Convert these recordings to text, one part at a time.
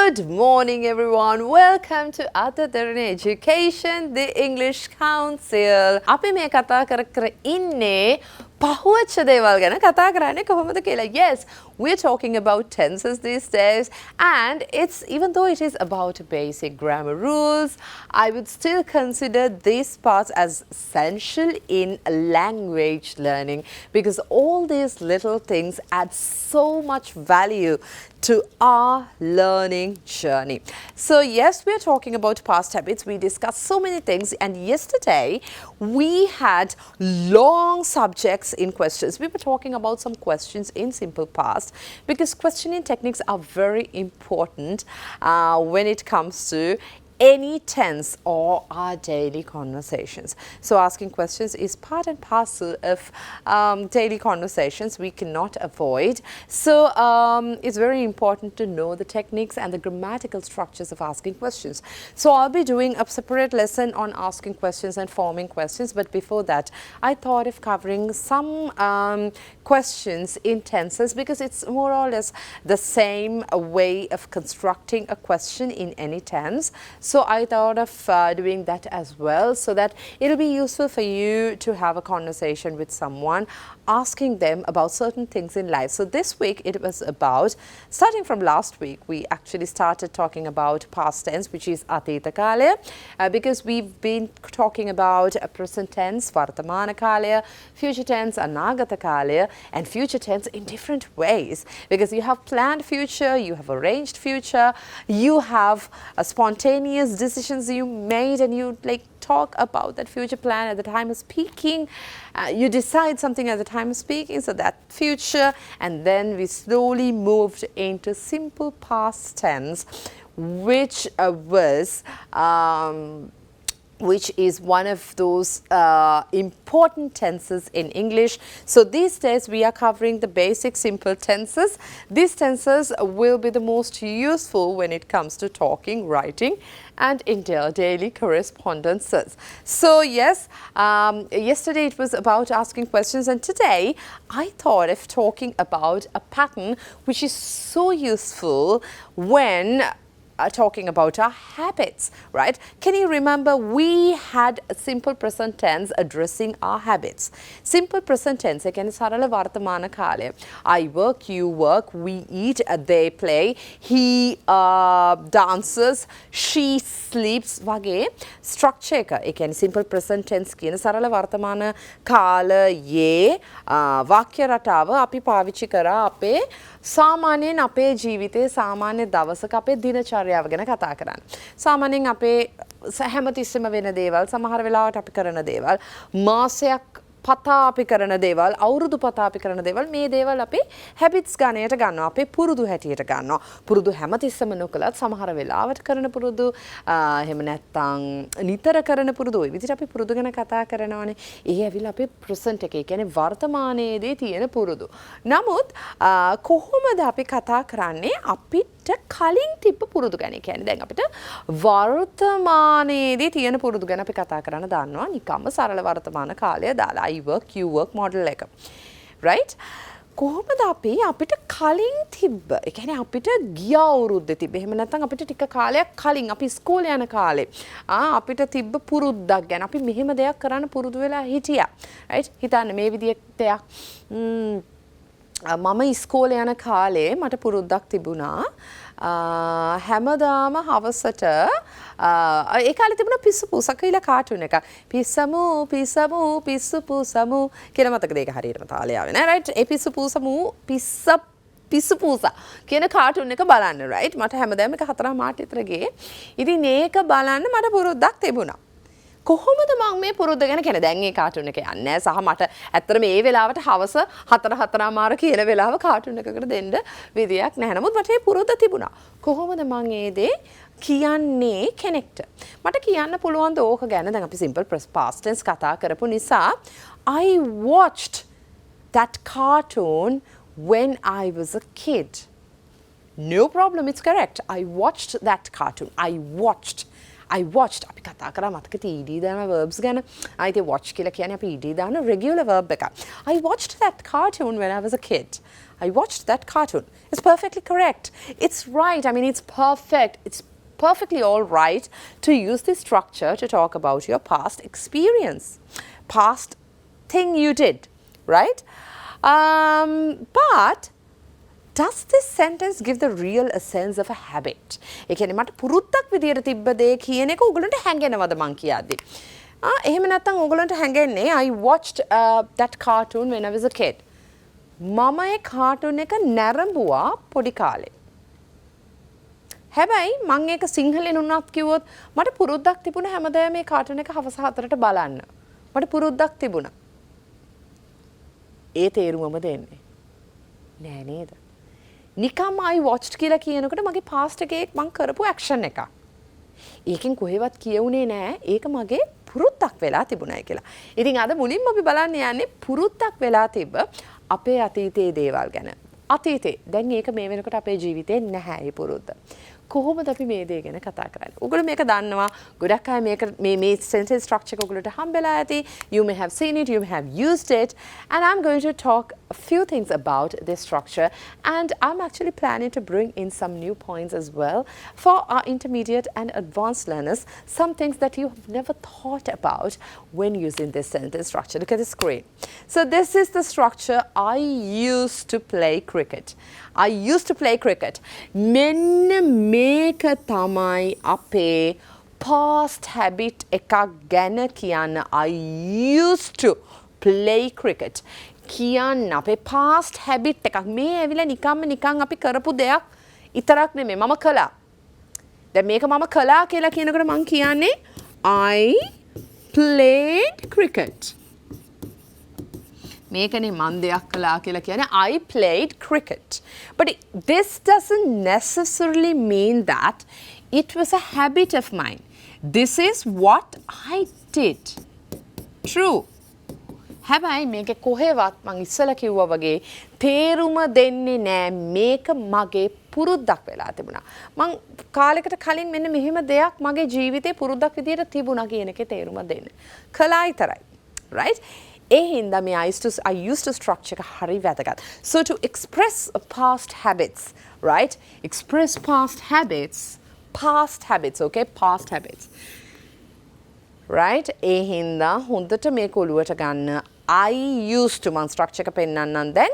Good morning everyone. Welcome to Derana Education, the English Council. අපි මේ කතා කර ඉන්නේ පහුවච්ච දේවල් ගැන කතා කරන්නේ කොහොමද කියලා. Yes, we're talking about tenses these days, and it's even though it is about basic grammar rules, I would still consider these parts as essential in language learning because all these little things add so much value to our learning journey. So yes, we are talking about past habits. We discussed so many things, and yesterday we had long subjects in questions. We were talking about some questions in simple past because questioning techniques are very important when it comes to any tense or our daily conversations. So asking questions is part and parcel of daily conversations. We cannot avoid. So it's very important to know the techniques and the grammatical structures of asking questions. So I'll be doing a separate lesson on asking questions and forming questions. But before that, I thought of covering some questions in tenses because it's more or less the same way of constructing a question in any tense. So I thought of doing that as well so that it'll be useful for you to have a conversation with someone, asking them about certain things in life. So this week it was about, starting from last week, we actually started talking about past tense, which is atita kalaya, because we've been talking about present tense, vartamana kalaya, future tense, anagata kalaya, and future tense in different ways, because you have planned future, you have arranged future, you have a spontaneous decisions you made, and you talk about that future plan at the time of speaking. You decide something at the time of speaking, so that future, and then we slowly moved into simple past tense, which is one of those important tenses in English. So these days we are covering the basic simple tenses. These tenses will be the most useful when it comes to talking, writing, and in their daily correspondences. So yes, yesterday it was about asking questions, and today I thought of talking about a pattern which is so useful when talking about our habits, right? Can you remember we had a simple present tense addressing our habits? Simple present tense, again, sarala vartamana kale. I work, you work, we eat, they play, he dances, she sleeps වගේ structure එක. ඒ කියන්නේ simple present tense කියන සරල වර්තමාන කාලයේ වාක්‍ය රටාව අපි පාවිච්චි කරා අපේ සාමාන්‍යයෙන් අපේ ජීවිතයේ සාමාන්‍ය දවසක අපේ දිනචර්යාව ගැන කතා කරන්න. සාමාන්‍යයෙන් අපේ හැමතිස්සෙම වෙන දේවල්, සමහර වෙලාවට අපි කරන දේවල්, මාසයක් පතා අපි කරන දේවල්, අවුරුදු පතා අපි කරන දේවල්, මේ දේවල් අපි හැබිට්ස් ගණයට ගන්නවා, අපේ පුරුදු හැටියට ගන්නවා. පුරුදු හැමතිස්සෙම නොකලත් සමහර වෙලාවට කරන පුරුදු, එහෙම නැත්නම් නිතර කරන පුරුදු, ඔය විදිහට අපි පුරුදු ගැන කතා කරනවානේ. ඒ ඇවිල්ලා අපේ ප්‍රසන්ට් එකේ, කියන්නේ වර්තමානයේදී තියෙන පුරුදු. නමුත් කොහොමද අපි කතා කරන්නේ අපිට කලින් තිබ්බ පුරුදු ගැන? කියන්නේ දැන් අපිට වර්තමානයේදී තියෙන පුරුදු ගැන අපි කතා කරන්න දන්නවා. නිකම්ම සරල වර්තමාන කාලය දාලා I work, you work model එක. Right? කොහොමද අපි අපිට කලින් තිබ්බ, ඒ කියන්නේ අපිට ගිය අවුරුද්දේ තිබ්බ, එහෙම නැත්නම් අපිට ටික කාලයක් කලින් අපි ඉස්කෝලේ යන කාලේ අපිට තිබ්බ පුරුද්දක් ගැන අපි මෙහෙම දෙයක් කරන්න පුරුදු වෙලා හිටියා. right? හිතන්න මේ විදිහට දෙයක් මම ඉස්කෝලේ යන කාලේ මට පුරුද්දක් තිබුණා. හැමදාම හවසට ඒ කාලේ තිබුණා පිස්සු පූසා කියලා කාටුන් එකක්. පිස්සමු පිස්සමු පිස්සු පූසමු කියලා මතකද? ඒක හරියටම තාලේ ආවේ නෑ. right? ඒ පිස්සු පූසමු පිස්සු පූසා කියන කාටුන් එක බලන්න. right? මට හැමදාම එක 4 මාට විතර ගියේ. ඉතින් මේක බලන්න මට පුරුද්දක් තිබුණා. කොහොමද මම මේ පුරුද්ද ගැන කියන්නේ? දැන් මේ කාටුන් එක යන්නේ නැහැ. සහ මට ඇත්තට මේ වෙලාවට හවස 4 මාර කියන වෙලාව කාටුන් එකකට දෙන්න විදියක් නැහැ. නමුත් මට මේ පුරුද්ද තිබුණා. කොහොමද මම ඒ දේ කියන්නේ කෙනෙක්ට? මට කියන්න පුළුවන් ද ඕක ගැන? දැන් අපි simple past tense කතා කරපු නිසා I watched that cartoon when I was a kid. No problem, it's correct. I watched that cartoon. I I watched අපි කතා කරා මතකද ed දාන verbs ගැන. ඉතින් watch කියලා කියන්නේ අපි ed දාන regular verb එකක්. I watched that cartoon when I was a kid. I watched that cartoon. It's perfectly correct. It's right. I mean, it's perfect. It's perfectly all right to use this structure to talk about your past experience, past thing you did, right? But does this sentence give the real essence of a habit? ඒ කියන්නේ මට පුරුද්දක් විදියට තිබ්බ දේ කියන එක ඔයගලන්ට හැංගෙනවද මං කියද්දි? එහෙම නැත්නම් ඔයගලන්ට හැංගෙන්නේ I watched that cartoon when I was a kid. මම ඒ කාටුන් එක නැරඹුවා පොඩි කාලේ. හැබැයි මං ඒක සිංහලෙන් උනත් කිව්වොත් මට පුරුද්දක් තිබුණා හැමදාම මේ කාටුන් එක හවස 4ට බලන්න. මට පුරුද්දක් තිබුණා. ඒ තේරුමම දෙන්නේ නෑ නේද? නිකම් I watched කියලා කියනකොට මගේ past එකේ මං කරපු action එකක්. ඒකෙන් කොහෙවත් කියුනේ නෑ ඒක මගේ පුරුද්දක් වෙලා තිබුණායි කියලා. ඉතින් අද මුලින්ම අපි බලන්න යන්නේ පුරුද්දක් වෙලා තිබ්බ අපේ අතීතයේ දේවල් ගැන. අතීතේ දැන් ඒක මේ වෙනකොට අපේ ජීවිතේ නැහැ ඒ පුරුද්ද. කොහොමද අපි මේ දේ ගැන කතා කරන්නේ? ඔයගොල්ලෝ මේක දන්නවා. ගොඩක් අය මේක මේ sentence structure එක ඔයගොල්ලෝට හම්බෙලා ඇති. You may have seen it, you may have used it, and I'm going to talk a few things about this structure, and I'm actually planning to bring in some new points as well for our intermediate and advanced learners, some things that you have never thought about when using this sentence structure. Look at the screen. So this is the structure I used to play cricket. I used to play cricket. මෙන්න මේක තමයි අපේ past habit එකක් ගැන කියන්න. I used to play cricket. කියන්න අපේ past habit එකක්. මේ ඇවිල්ලා නිකන් අපි කරපු දෙයක් විතරක් නෙමෙයි මම කළා. දැන් මේක මම කළා කියලා කියනකොට මම කියන්නේ I played cricket. මේකනේ මන් දෙයක් කළා කියලා කියන්නේ I played cricket. But this doesn't necessarily mean that it was a habit of mine. This is what I did. True. හැබැයි මේක කොහෙවත් මං ඉස්සලා කිව්වා වගේ තේරුම දෙන්නේ නෑ මේක මගේ පුරුද්දක් වෙලා තිබුණා. මං කාලයකට කලින් මෙන්න මෙහෙම දෙයක් මගේ ජීවිතේ පුරුද්දක් විදියට තිබුණා කියන එකේ තේරුම දෙන්න. කළා විතරයි. Right? I used to structure hari වැදගත්. So to express past habits, right? Express past habits, okay? Past habits. Right? ඒ හින්දා හොඳට මේක ඔලුවට ගන්න. I used to මං structure එක පෙන්නන්නම් දැන්.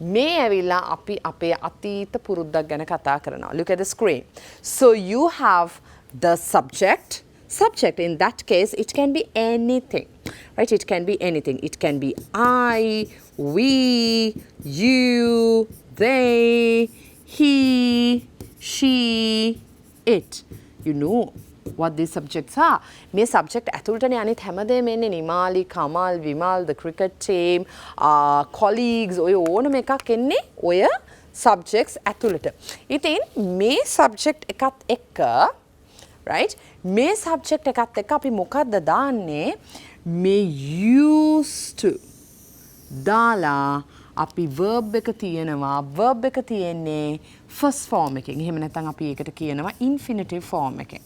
මේ ඇවිල්ලා අපි අපේ අතීත පුරුද්දක් ගැන කතා කරනවා. Look at the screen. So you have the subject. Subject, in that case, it can be anything, right? It can be anything. It can be I, we, you, they, he, she, it. You know what these subjects are. මේ subject ඇතුළටනේ අනිත් හැමදේම එන්නේ. Nimali, Kamal, Wimal, the cricket team, colleagues, ඔය ඕනම එකක් එන්නේ ඔය subjects ඇතුළට. ඉතින් මේ subject එකත් එක්ක right? මේ subject එකත් එක්ක අපි මොකද්ද දාන්නේ? මේ used to දාලා අපි verb එක තියෙනවා. verb එක තියෙන්නේ first form එකෙන්. එහෙම නැත්නම් අපි ඒකට කියනවා infinitive form එකෙන්.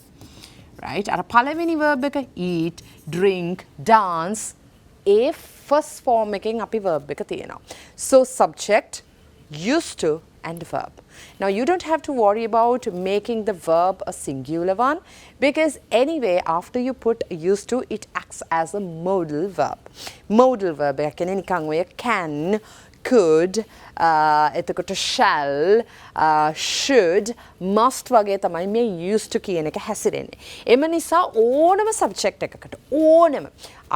right? අර පළවෙනි verb එක eat, drink, dance ඒ first form එකෙන් අපි verb එක තියෙනවා. So subject, used to and verb. Now you don't have to worry about making the verb a singular one because anyway after you put used to it acts as a modal verb. Modal verb එක කියන්නේ නිකන් ඔය can, could, එතකොට shall, should, must වගේ තමයි මේ used to කියන එක හැසිරෙන්නේ. එම නිසා ඕනම subject එකකට ඕනම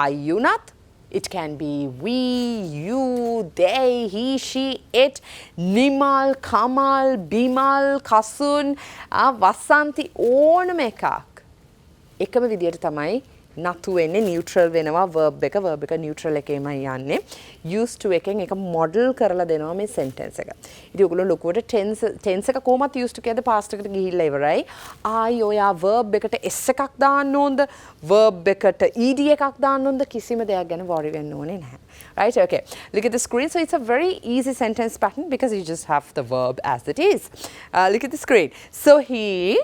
I උනත් it can be we, you, they, he, she, it, Nimal, Kamal, Bimal, Kasun, Vasanti, ඕනම එකක්. එකම විදියට තමයි නතු වෙන්නේ neutral වෙනවා verb එක neutral එකේමයි යන්නේ. used to එකෙන් එක model කරලා දෙනවා මේ sentence එක. ඉතින් ඔයගොල්ලෝ ලොකුවට tense එක කොහොමද used to කියද past එකට ගිහිල්ලා ඉවරයි. ආයි ඔයා verb එකට s එකක් දාන්න ඕනද? verb එකට ed එකක් දාන්න ඕනද? කිසිම දෙයක් ගැන worry වෙන්න ඕනේ නැහැ. Right? Okay. Look at the screen. So it's a very easy sentence pattern because you just have the verb as it is. Look at the screen. So he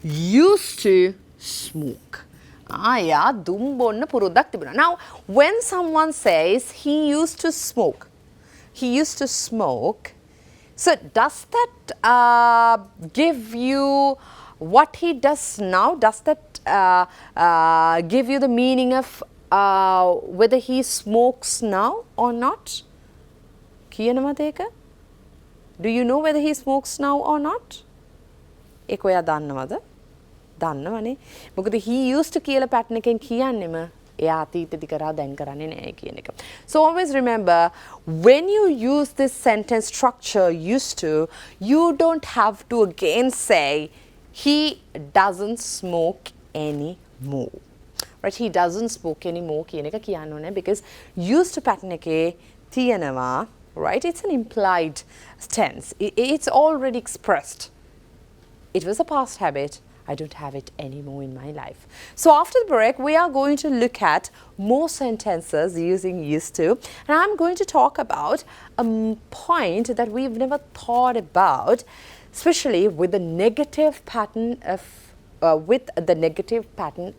used to smoke. එයා දුම් බොන්න පුරුද්දක් තිබුණා. Now, when someone says he used to smoke, so does that give you what he does now? Does that give you the meaning of whether he smokes now or not? කියනවද ඒක? Do you know whether he smokes now or not? ඒක ඔයා දන්නවද? දන්නවනේ. මොකද he used to කියලා pattern එකෙන් කියන්නෙම එයා අතීතෙදි කරා දැන් කරන්නේ නැහැ කියන එක. So always remember, when you use this sentence structure used to, you don't have to again say he doesn't smoke anymore. Right? He doesn't smoke anymore කියන එක කියන්න ඕනේ because used to pattern එකේ තියෙනවා, right? It's an implied tense. It's already expressed. It was a past habit. I don't have it anymore in my life. So after the break, we are going to look at more sentences using used to. And I'm going to talk about a point that we've never thought about, especially with the negative pattern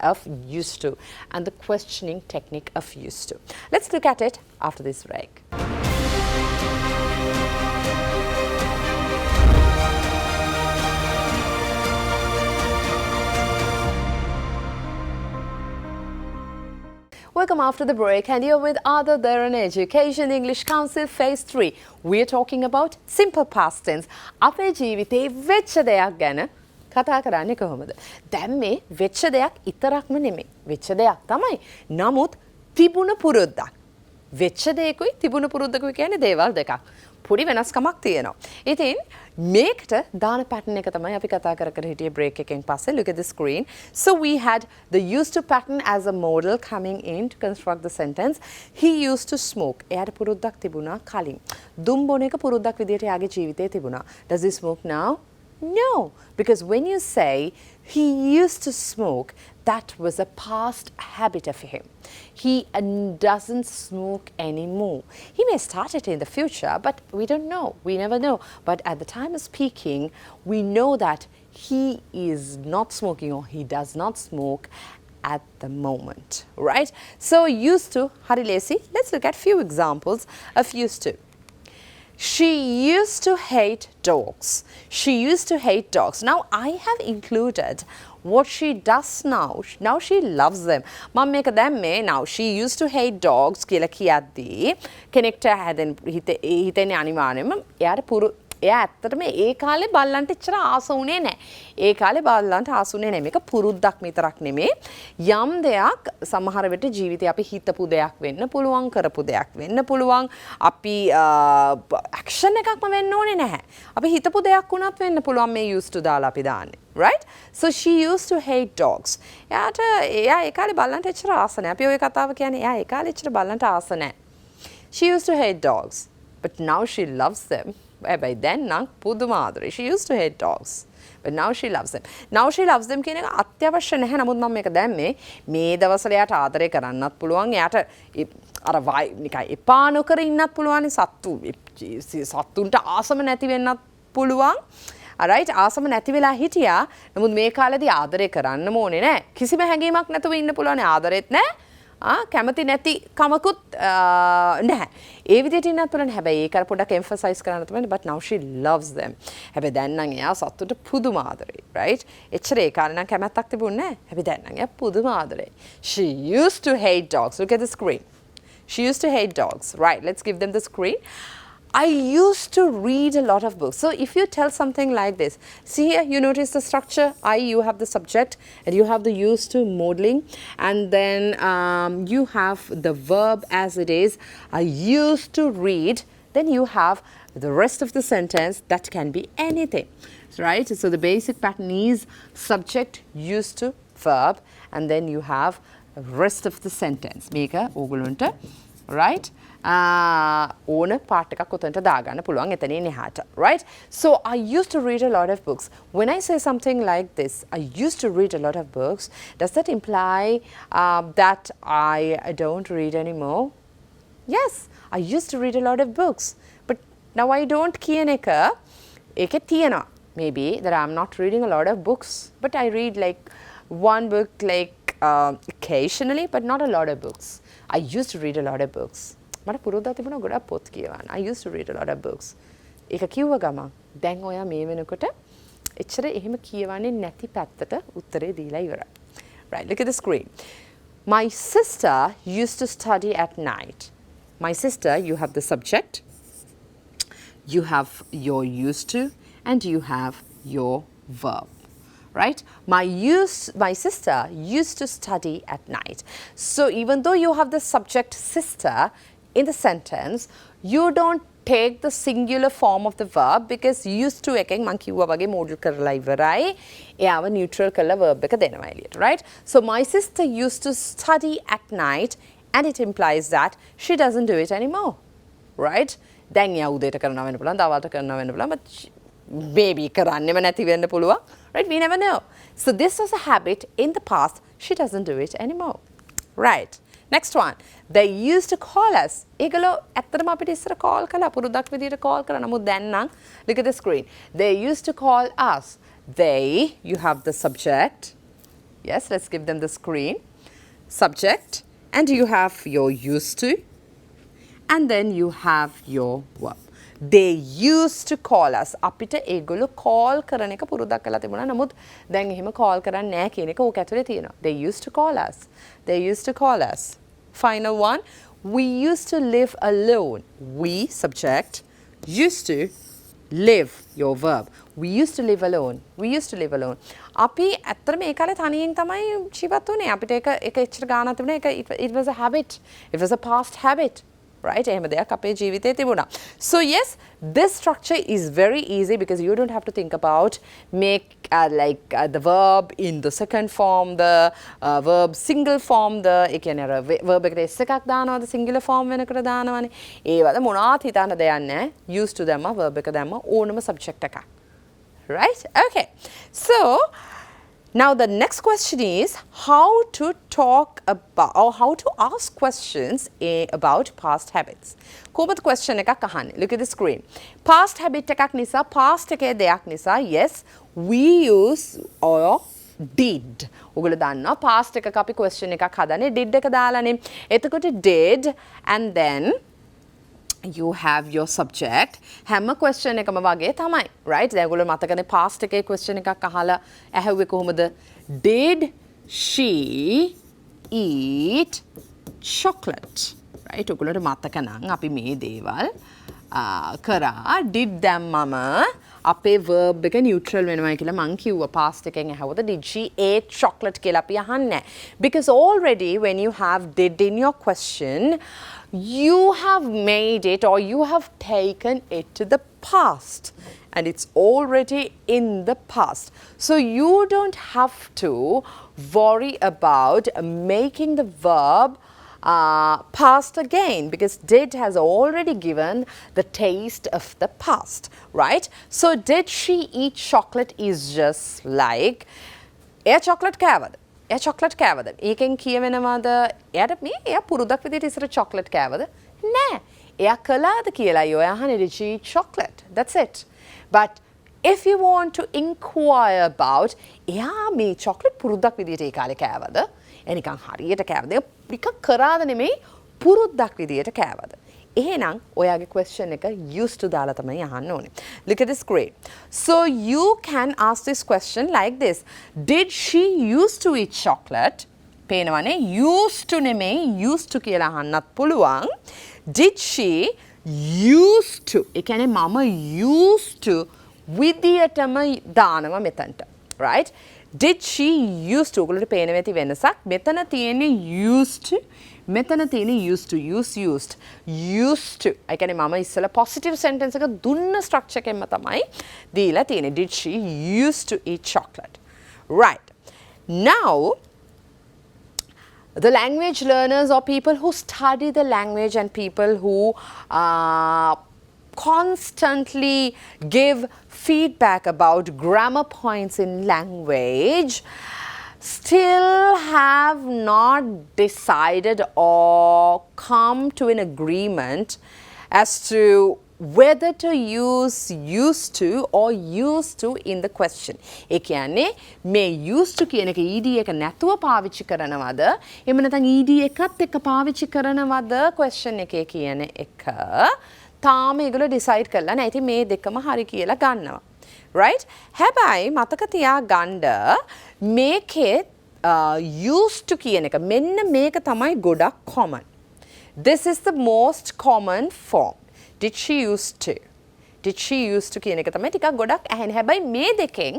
of used to and the questioning technique of used to. Let's look at it after this break. Welcome after the break, and you're with Ada Derana Education English Council Phase 3. We're talking about simple past tense. අපේ ජීවිතේ වෙච්ච දෙයක් ගැන කතා කරන්නේ කොහොමද? දැන් මේ වෙච්ච දෙයක් ඉතරක්ම නෙමෙයි. වෙච්ච දෙයක් තමයි. නමුත් තිබුණ පුරුද්දක්. වෙච්ච දෙයකුයි තිබුණ පුරුද්දකුයි කියන්නේ දේවල් දෙකක්. පොඩි වෙනස්කමක් තියෙනවා. ඉතින් මේකට දාන pattern එක තමයි අපි කතා කර හිටියේ break එකෙන් පස්සේ. Look at the screen. So we had the used to pattern as a model coming in to construct the sentence. He used to smoke. එයාට පුරුද්දක් තිබුණා කලින්. දුම් බොන එක පුරුද්දක් විදියට එයාගේ ජීවිතේ තිබුණා. Does he smoke now? No, because when you say he used to smoke, that was a past habit of him. He doesn't smoke anymore. He may start it in the future, but we don't know. We never know. But at the time of speaking, we know that he is not smoking or he does not smoke at the moment, right? So used to, hari lesi. Let's look at few examples of used to. She used to hate dogs. She used to hate dogs. Now I have included what she does now. Now she loves them. මම මේක දැම්මේ now she used to hate dogs කියලා කියද්දී කෙනෙක්ට හිතෙන්නේ අනිවාර්යයෙන්ම එයා ඇත්තටම ඒ කාලේ බල්ලන්ට එච්චර ආස වුණේ නැහැ. ඒ කාලේ බල්ලන්ට ආස වුණේ නැහැ. මේක පුරුද්දක් විතරක් නෙමෙයි. යම් දෙයක් සමහර වෙලට ජීවිතේ අපි හිතපු දෙයක් වෙන්න පුළුවන්, කරපු දෙයක් වෙන්න පුළුවන්. අපි ඇක්ෂන් එකක්ම වෙන්න ඕනේ නැහැ. අපි හිතපු දෙයක් වුණත් වෙන්න පුළුවන් මේ used to දාලා අපි දාන්නේ. Right? So she used to hate dogs. එයා ඒ කාලේ බල්ලන්ට එච්චර ආස නැහැ. අපි ওই කතාව කියන්නේ එයා ඒ කාලේ එච්චර බල්ලන්ට ආස නැහැ. She used to hate dogs, but now she loves them. By then නම් පුදුම ආදරේ. She used to hate dogs, but now she loves them. Now she loves them කියන එක අත්‍යවශ්‍ය නැහැ. නමුත් මම මේක දැම්මේ මේ දවස්වල එයාට ආදරේ කරන්නත් පුළුවන්. එයාට අර නිකන් එපා නොකර ඉන්නත් පුළුවන්. සත්තුන්ට ආසම නැති වෙන්නත් පුළුවන්. alright ආසම නැති වෙලා හිටියා. නමුත් මේ කාලේදී ආදරේ කරන්නම ඕනේ නැහැ. කිසිම හැඟීමක් නැතුව ඉන්න පුළුවන්. ආදරෙත් නැහැ. කැමති නැති කමකුත් නැහැ. ඒ විදිහට ඉන්නත් පුළුවන්. හැබැයි ඒක පොඩ්ඩක් emphasize කරන්න තමයි. But now she loves them. හැබැයි දැන් නම් එයා සතුට පුදුම ආදරේ. right? එච්චර ඒ කාලේ නම් කැමැත්තක් තිබුණේ නැහැ. හැබැයි දැන් නම් එයා පුදුම ආදරේ. She used to hate dogs. Look at the screen. She used to hate dogs. Right, let's give them the screen. I used to read a lot of books. So if you tell something like this, see here, you notice the structure. You have the subject and you have the used to modeling, and then you have the verb as it is. I used to read. Then you have the rest of the sentence that can be anything, right? So the basic pattern is subject, used to, verb, and then you have the rest of the sentence. Make a ඕගොල්ලන්ට right? ඕන part එකක් උතන්ට දාගන්න පුළුවන් එතනින් එහාට, right? So I used to read a lot of books. When I say something like this, I used to read a lot of books, does that imply that I don't read anymore? Yes, I used to read a lot of books, but now I don't කියන එක ඒකේ තියෙනවා. maybe that I'm not reading a lot of books, but I read like one book like occasionally, but not a lot of books. I used to read a lot of books. මට පුරුද්දක් තිබුණා ගොඩක් පොත් කියවන්න. I used to read a lot of books. ඒක කිව්ව ගමන් දැන් ඔයා මේ වෙනකොට එච්චර එහෙම කියවන්නේ නැති පැත්තට උත්තරේ දීලා ඉවරයි. Right, look at the screen. My sister used to study at night. My sister, you have the subject, you have your used to, and you have your verb. Right? My sister used to study at night. So even though you have the subject sister in the sentence, you don't take the singular form of the verb because used to එකෙන් මං කිව්වා වගේ modal කරලා ඉවරයි. එයාව neutral කරලා verb එක දෙනවා එළියට. Right? So my sister used to study at night, and it implies that she doesn't do it anymore. Right? දැන් එයා උදේට කරනවා වෙන්න පුළුවන්, දවල්ට කරනවා වෙන්න පුළුවන්, but maybe කරන්නෙම නැති වෙන්න පුළුවන්. Right? We never know. So this was a habit in the past. She doesn't do it anymore. Right. Next one. They used to call us. ඒගොල්ලෝ ඇත්තටම අපිට ඉස්සර call කළා පුරුද්දක් විදියට call කරා. නමුත් දැන් නම් look at the screen. They used to call us. They, you have the subject. Yes, let's give them the screen. Subject, and you have your used to, and then you have your verb. They used to call us. අපිට ඒගොල්ලෝ call කරන එක පුරුද්දක් කරලා තිබුණා. නමුත් දැන් එහෙම call කරන්නේ නැහැ කියන එක ඕක ඇතුලේ තියෙනවා. They used to call us. They used to call us. Final one. We used to live alone. We, subject, used to live, your verb. We used to live alone. We used to live alone. අපි ඇත්තටම ඒ කාලේ තනියෙන් තමයි ජීවත් වුනේ. අපිට ඒක එච්චර ගානක් තිබුණේ. It was a habit. It was a past habit. Right? එහෙම දෙයක් අපේ ජීවිතේ තිබුණා. So yes, this structure is very easy because you don't have to think about make the verb in the second form, the verb single form, the ඒ කියන්නේ අර verb එකට s එකක් දානවාද singular form වෙනකට දානවනේ. ඒවද මොනවත් හිතන්න දෙයක් නැහැ. Used to දැම්ම verb එක දැම්ම ඕනම subject එකක්. Right? Okay. So now the next question is how to talk about or how to ask questions about past habits. කොහොමද question එකක් අහන්නේ? Look at the screen. Past habit එකක් නිසා past එකේ දෙයක් නිසා yes we use or did. ඔයගොල්ලෝ දන්නවා past එකක අපි question එකක් හදන්නේ did එක දාලානේ. එතකොට did and then you have your subject. හැම question එකම වගේ තමයි. Right? දැන් ඔයගොල්ලෝ මතකනේ past එකේ question එකක් අහලා ඇහුවේ කොහොමද? Did she eat chocolate? Right? ඔයගොල්ලෝට මතක නම් අපි මේ දේවල් කරා did දැම්මම අපේ verb එක neutral වෙනවා කියලා මං කිව්වා past එකෙන් ඇහුවද did she ate chocolate කියලා අපි අහන්නේ. Because already when you have did in your question, you have made it or you have taken it to the past and it's already in the past. So you don't have to worry about making the verb past again because did has already given the taste of the past, right? So did she eat chocolate is just like එයා chocolate කෑවද? එයා chocolate කෑවද? ඒකෙන් කියවෙනවද එයාට මේ එයා පුරුද්දක් විදිහට ඉස්සර chocolate කෑවද? නෑ. එයා කළාද කියලා ඔයා අහන්නේ did she eat chocolate? That's it. But if you want to inquire about එයා මේ chocolate පුරුද්දක් විදිහට ඒ කාලේ කෑවද? එනිකන් හරියට කෑවද? නිකන් කරාද නෙමෙයි පුරුද්දක් විදිහට කෑවද? එහෙනම් ඔයාගේ question එක used to දාලා තමයි අහන්න ඕනේ. Look at the screen. So you can ask this question like this. Did she used to eat chocolate? පේනවනේ used to නෙමෙයි used to කියලා අහන්නත් පුළුවන්. Did she used to? ඒ කියන්නේ මම used to විදියටම දානවා මෙතනට. Right? Did she used to? ඔයගොල්ලෝට පේනවා ඇති වෙනසක්. මෙතන තියෙන්නේ used to. මෙතන තියෙන්නේ used to. used to. ඒ කියන්නේ මම ඉස්සෙල්ලා positive sentence එක දුන්න structure එකෙන්ම තමයි දීලා තියෙන්නේ. Did she used to eat chocolate? Right. Now the language learners or people who study the language and people who constantly give feedback about grammar points in language still have not decided or come to an agreement as to whether to use used to or used to in the question. ඒ කියන්නේ මේ used to කියන එක ed එක නැතුව පාවිච්චි කරනවද එහෙම නැත්නම් ed එකත් එක්ක පාවිච්චි කරනවද question එකේ කියන එක තාම ඒගොල්ලෝ decide කරලා නැහැ. ඉතින් මේ දෙකම හරි කියලා ගන්නවා. right? හැබැයි මතක තියාගන්න මේකේ used to කියන එක මෙන්න මේක තමයි ගොඩක් common. This is the most common form. Did she used to? Did she used to කියන එක තමයි ටිකක් ගොඩක් ඇහෙන්නේ. හැබැයි මේ දෙකෙන්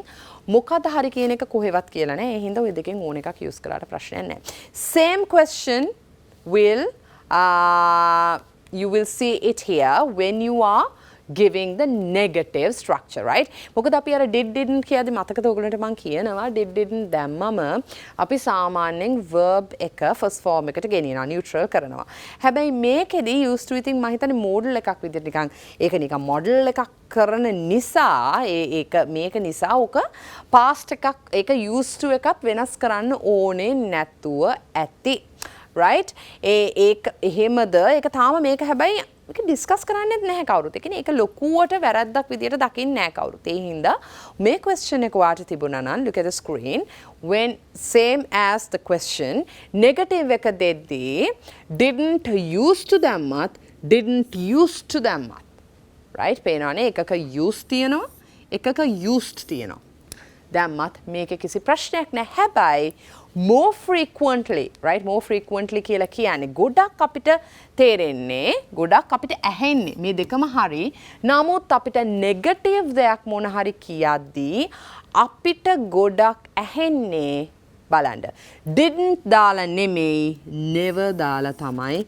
මොකද හරි කියන එක කොහෙවත් කියලා නැහැ. ඒ හින්දා ඔය දෙකෙන් ඕන එකක් use කරාට ප්‍රශ්නයක් නැහැ. Same question will you will see it here when you are giving the negative structure, right? මොකද අපි අර didn't කියද්දි මතකද ඔයගලන්ට මම කියනවා didn't දැම්මම අපි සාමාන්‍යයෙන් verb එක first form එකට ගෙනියනවා neutral කරනවා. හැබැයි මේකෙදි used to ඉතින් මම හිතන්නේ model එකක් විදිහට නිකන් ඒක නිකන් model එකක් කරන නිසා ඒක මේක නිසා ඔක past එකක් ඒක used to එකත් වෙනස් කරන්න ඕනේ නැතුව ඇති. right? ඒක එහෙමද ඒක තාම මේක හැබැයි ඒක ඩිස්කස් කරන්නෙත් නැහැ කවුරුත්. ඒ කියන්නේ ඒක ලොකුවට වැරද්දක් විදියට දකින්නේ නැහැ කවුරුත්. ඒ හින්දා මේ question එක වාට තිබුණා නම් look at the screen when same as the question negative එක දෙද්දී didn't used to දැම්මත් didn't used to දැම්මත් right? පේනවනේ එකක used තියෙනවා එකක used තියෙනවා. දැම්මත් මේකේ කිසි ප්‍රශ්නයක් නැහැ. හැබැයි more frequently, right? More frequently කියලා කියන්නේ ගොඩක් අපිට තේරෙන්නේ ගොඩක් අපිට ඇහෙන්නේ මේ දෙකම හරි. නමුත් අපිට negative දෙයක් මොන හරි කියද්දී අපිට ගොඩක් ඇහෙන්නේ බලන්න. didn't දාලා නෙමෙයි never දාලා තමයි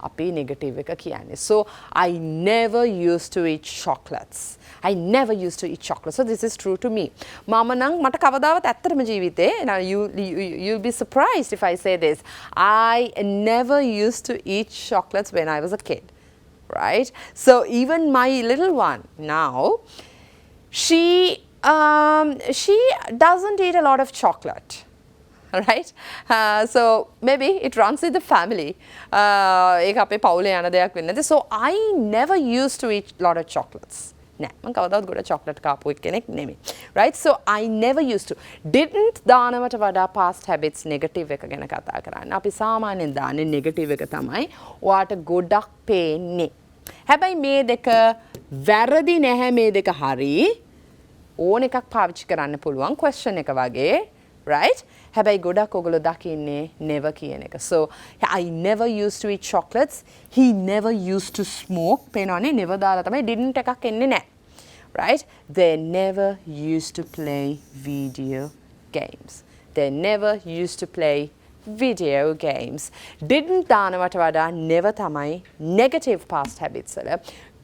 අපි negative එක කියන්නේ. So I never used to eat chocolates. I never used to eat chocolate. So this is true to me. මම නම් මට කවදාවත් ඇත්තටම ජීවිතේ now you'll be surprised if I say this. I never used to eat chocolates when I was a kid. Right? So even my little one now she doesn't eat a lot of chocolate. Right? So maybe it runs in the family. ඒක අපේ පවුලේ යන දෙයක් වෙන්නේ. So I never used to eat a lot of chocolates. නෑ මම කවදාවත් ගොඩ chocolate කාපු කෙනෙක් නෙමෙයි. right? So I never used to. didn't දානවට වඩා past habits negative එක ගැන කතා කරන්න. අපි සාමාන්‍යයෙන් දාන්නේ negative එක තමයි. ඔයාට ගොඩක් පේන්නේ. හැබැයි මේ දෙක වැරදි නැහැ මේ දෙක හරි. ඕන එකක් පාවිච්චි කරන්න පුළුවන් question එක වගේ. right? හැබැයි ගොඩක් ඔයගොල්ලෝ දකින්නේ never කියන එක. So I never used to eat chocolates. He never used to smoke. පේනවනේ never දාලා තමයි didn't එකක් එන්නේ නැහැ. right? They never used to play video games. They never used to play video games. didn't දානවට වඩා never තමයි negative past habits වල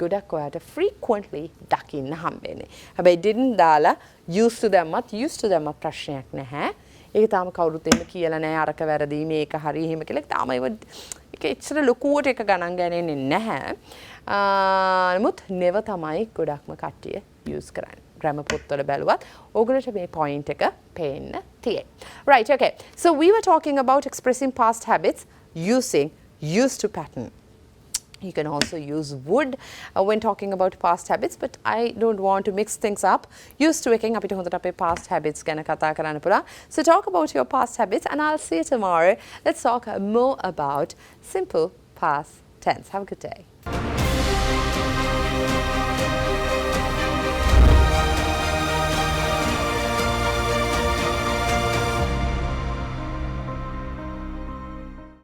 ගොඩක් ඔයාට frequently දකින්න හම්බෙන්නේ. හැබැයි didn't දාලා used to දැම්මත් ප්‍රශ්නයක් නැහැ. ඒක තාම කවුරුත් එහෙම කියලා නැහැ අරක වැරදි මේක හරි එහෙම කියලා. තාම ඒක එච්චර ලොකුවට එක ගණන් ගන්නේ නැහැ. නමුත් never තමයි ගොඩක්ම කට්ටිය use කරන්නේ. grammar පොත්වල බැලුවත් ඕගොල්ලන්ට මේ point එක පේන්න තියෙයි. right, okay. So we were talking about expressing past habits using used to pattern. You can also use would when talking about past habits, but I don't want to mix things up. Used to එකෙන් අපිට හොඳට අපේ past habits ගැන කතා කරන්න පුළුවන්. So talk about your past habits and I'll see you tomorrow. Let's talk more about simple past tense. Have a good day.